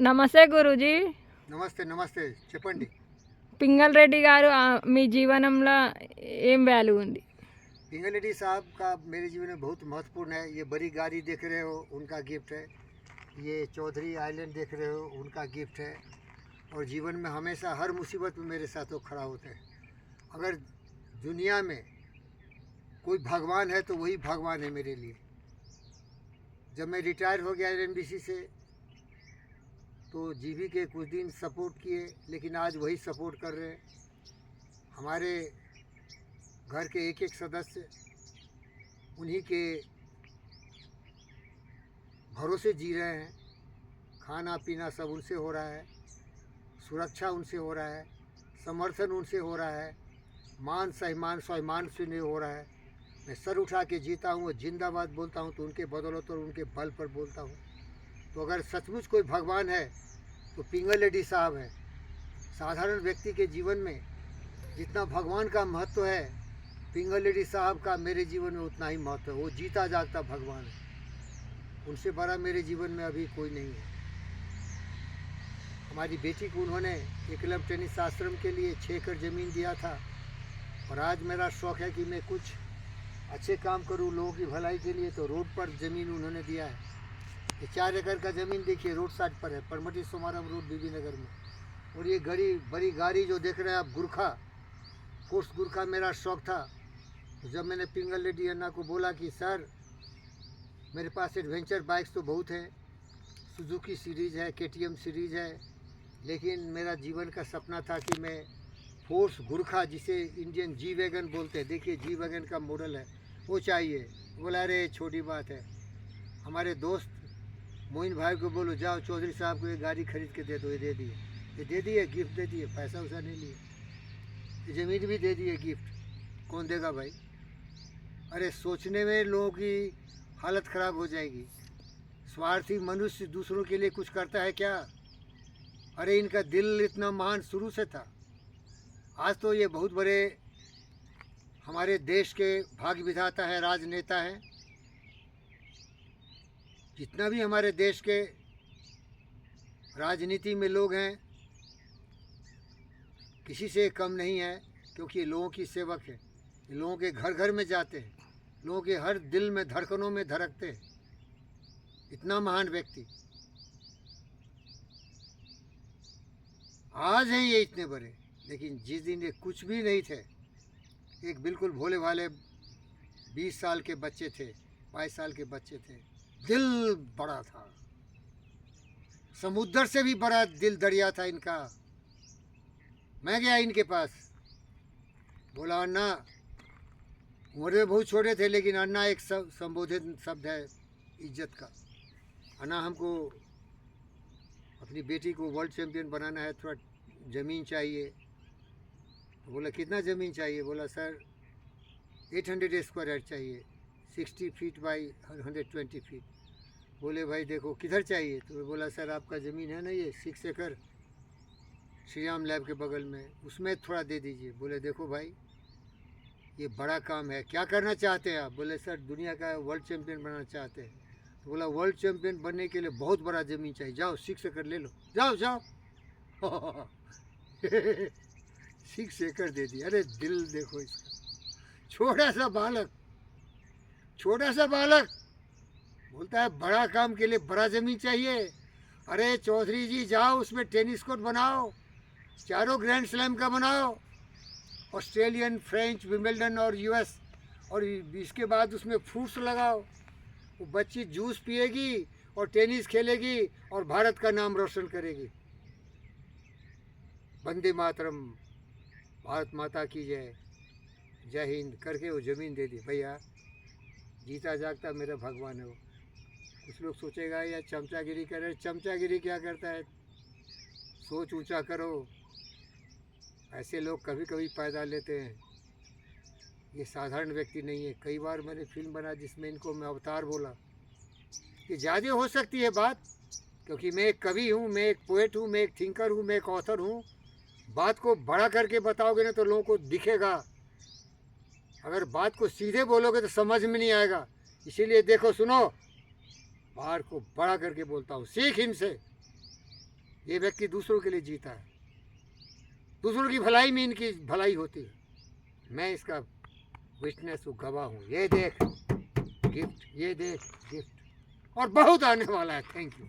నమస్తే గురూజీ. నమస్తే నమస్తే చెప్పండి. పింగల్ రెడ్డి గారు మీ జీవనంలో ఏం వాల్యూ ఉంది? पिंगल रेड्डी साहब का मेरे जीवन में बहुत महत्वपूर्ण है। ये बड़ी गाड़ी देख रहे हो, उनका गिफ्ट है। ये चौधरी आइलैंड देख रहे हो, उनका गिफ्ट है। और जीवन में हमेशा हर मुसीबत में मेरे साथ वो खड़ा होते हैं। अगर दुनिया में कोई भगवान है तो वही भगवान है मेरे लिए। जब मैं रिटायर हो गया एनबीसी से तो जीवी के कुछ दिन सपोर्ट किए, लेकिन आज वही सपोर्ट कर रहे हैं। हमारे घर के एक एक सदस्य उन्हीं के भरोसे जी रहे हैं। खाना पीना सब उनसे हो रहा है, सुरक्षा उनसे हो रहा है, समर्थन उनसे हो रहा है, मान सम्मान स्वाभिमान से नहीं हो रहा है। मैं सर उठा के जीता हूँ, जिंदाबाद बोलता हूँ तो उनके बदौलत और उनके बल पर बोलता हूँ। तो अगर सचमुच कोई भगवान है तो पिंगल रेड्डी साहब है। साधारण व्यक्ति के जीवन में जितना भगवान का महत्व है, पिंगल रेड्डी साहब का मेरे जीवन में उतना ही महत्व है। वो जीता जागता भगवान है। उनसे बड़ा मेरे जीवन में अभी कोई नहीं है। हमारी बेटी को उन्होंने एकलव्य टेनिस आश्रम के लिए 6 एकड़ ज़मीन दिया था। और आज मेरा शौक़ है कि मैं कुछ अच्छे काम करूं लोगों की भलाई के लिए, तो रोड पर ज़मीन उन्होंने दिया है। ये 4 एकड़ का ज़मीन देखिए रोड साइड पर है, परमटी सोमाराम रोड बीबी नगर में। और ये बड़ी गाड़ी जो देख रहे हैं आप, गुरखा फोर्स गुरखा मेरा शौक़ था। तो जब मैंने पिंगल रेड्डी अन्ना को बोला कि सर मेरे पास एडवेंचर बाइक्स तो बहुत हैं, सुजुकी सीरीज़ है, केटीएम सीरीज़ है, लेकिन मेरा जीवन का सपना था कि मैं फोर्स गुरखा, जिसे इंडियन जी वैगन बोलते हैं, देखिए जी वैगन का मॉडल है, वो चाहिए। बोला अरे छोटी बात है। हमारे दोस्त मोइन भाई को बोलो जाओ चौधरी साहब को ये गाड़ी खरीद के दे दो। ये दे दिए गिफ्ट दे दिए, पैसा वैसा नहीं लिए। ये ज़मीन भी दे दिए गिफ्ट। कौन देगा भाई? अरे सोचने में लोगों की हालत ख़राब हो जाएगी। स्वार्थी मनुष्य दूसरों के लिए कुछ करता है क्या? अरे इनका दिल इतना महान शुरू से था। आज तो ये बहुत बड़े हमारे देश के भाग्य विधाता है, राजनेता हैं। जितना भी हमारे देश के राजनीति में लोग हैं, किसी से कम नहीं है, क्योंकि ये लोगों की सेवक है। ये लोगों के घर घर में जाते हैं, लोगों के हर दिल में धड़कनों में धड़कते हैं। इतना महान व्यक्ति आज हैं ये इतने बड़े, लेकिन जिस दिन ये कुछ भी नहीं थे, एक बिल्कुल भोले भाले 20 साल के बच्चे थे, 22 साल के बच्चे थे। दिल बड़ा था, समुद्र से भी बड़ा दिल दरिया था इनका। मैं गया इनके पास, बोला अन्ना, उम्र में बहुत छोटे थे, लेकिन अन्ना एक संबोधित शब्द है इज्जत का। अन्ना हमको अपनी बेटी को वर्ल्ड चैम्पियन बनाना है, थोड़ा ज़मीन चाहिए। तो बोला कितना ज़मीन चाहिए? बोला सर 800 स्क्वायर यार्ड चाहिए, 60 फीट बाई 120 फीट। बोले भाई देखो किधर चाहिए? तो बोला सर आपका ज़मीन है ना ये 6 एकड़ श्रीराम लैब के बगल में, उसमें थोड़ा दे दीजिए। बोले देखो भाई ये बड़ा काम है, क्या करना चाहते हैं आप? बोले सर दुनिया का वर्ल्ड चैम्पियन बनना चाहते हैं। तो बोला वर्ल्ड चैम्पियन बनने के लिए बहुत बड़ा ज़मीन चाहिए, जाओ 6 एकड़ ले लो, जाओ जाओ। 6 एकड़ दे दिया। अरे दिल देखो इसका, छोटा सा बालक बोलता है बड़ा काम के लिए बड़ा ज़मीन चाहिए। अरे चौधरी जी जाओ उसमें टेनिस कोर्ट बनाओ, चारों ग्रैंड स्लैम का बनाओ, ऑस्ट्रेलियन, फ्रेंच, विंबलडन और यूएस, और इसके बाद उसमें फ्रूट्स लगाओ। वो बच्ची जूस पिएगी और टेनिस खेलेगी और भारत का नाम रोशन करेगी। वंदे मातरम, भारत माता की जय, जय हिंद करके वो ज़मीन दे दी। भैया जीता जागता मेरा भगवान है वो। कुछ लोग सोचेगा या चमचागिरी करे, चमचागिरी क्या करता है? सोच ऊंचा करो। ऐसे लोग कभी कभी पैदा लेते हैं, ये साधारण व्यक्ति नहीं है। कई बार मैंने फिल्म बना जिसमें इनको मैं अवतार बोला। ये ज़्यादा हो सकती है बात, क्योंकि मैं एक कवि हूँ, मैं एक पोएट हूँ, मैं एक थिंकर हूँ, मैं एक ऑथर हूँ। बात को बड़ा करके बताओगे ना तो लोगों को दिखेगा, अगर बात को सीधे बोलोगे तो समझ में नहीं आएगा। इसीलिए देखो सुनो, बात को बड़ा करके बोलता हूँ, सीख इनसे। ये व्यक्ति दूसरों के लिए जीता है, दूसरों की भलाई में इनकी भलाई होती है। मैं इसका विटनेस हूँ, गवाह हूँ। ये देख गिफ्ट, ये देख गिफ्ट, और बहुत आने वाला है। Thank you.